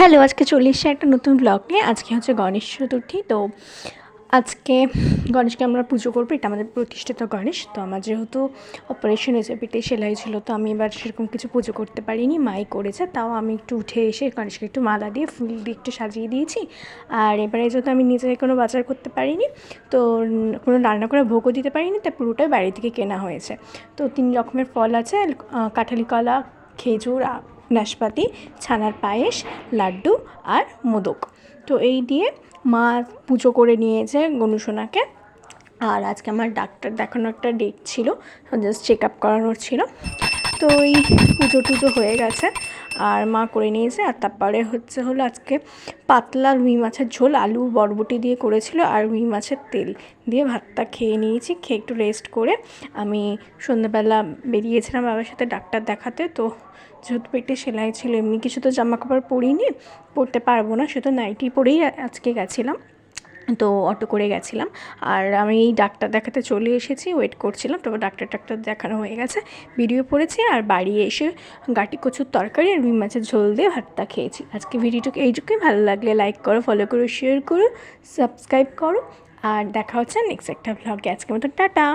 Hello, আজকে চলে এসেছি একটা নতুন ব্লগ নিয়ে। আজকে হচ্ছে গণেশ চতুর্থী। তো আজকে গণেশকে আমরা পুজো করবো। এটা আমাদের প্রতিষ্ঠিত গণেশ। তো আমার যেহেতু অপারেশন হয়েছে, পেটে সেলাই ছিল, তো আমি এবার সেরকম কিছু পুজো করতে পারিনি, মাই করেছে। তাও আমি একটু উঠে এসে গণেশকে একটু মালা দিয়ে ফুল দিয়ে একটু সাজিয়ে দিয়েছি। আর এবারে যেহেতু আমি নিজে কোনো বাজার করতে পারিনি, তো কোনো রান্না করে ভোগও দিতে পারিনি, তাই পুরোটাই বাইরে থেকে কেনা হয়েছে। তো 3 রকমের ফল আছে, কাঁঠালি কলা, খেজুর, নাশপাতি, ছানার পায়েস, লাড্ডু আর মোদক। তো এই দিয়ে মা পুজো করে নিয়েছে গনুসোনাকে। আর আজকে আমার ডাক্তার দেখানোর একটা ডেট ছিল, জাস্ট চেক আপ করানোর ছিল। তো এই পুজো টুজো হয়ে গেছে আর মা করে নিয়েছে। আর তারপরে হলো আজকে পাতলা রুই মাছের ঝোল আলু বরবটি দিয়ে করেছিল, আর রুই মাছের তেল দিয়ে ভাতটা খেয়ে নিয়েছি। খেয়ে একটু রেস্ট করে আমি সন্ধ্যাবেলা বেরিয়েছিলাম বাবার সাথে ডাক্তার দেখাতে। তো যেহেতু পেটে সেলাই ছিল, এমনি কিছু তো জামা কাপড় পরিনি, পরতে পারবো না, শুধু নাইটি পরেই আজকে গেছিলাম। তো অটো করে গেছিলাম। আর আমি এই ডাক্তার দেখাতে চলে এসেছি, ওয়েট করছিলাম। তারপর ডাক্তার দেখানো হয়ে গেছে, বেরিয়ে পড়েছি। আর বাড়ি এসে গাটি কচুর তরকারি আর রুই মাছের ঝোল দিয়ে ভাতটা খেয়েছি। আজকে ভিডিওটুকু এইটুকুই। ভালো লাগলে লাইক করো, ফলো করো, শেয়ার করো, সাবস্ক্রাইব করো। আর দেখা হচ্ছে নেক্সট একটা ভ্লগে। আজকের মতো টাটা।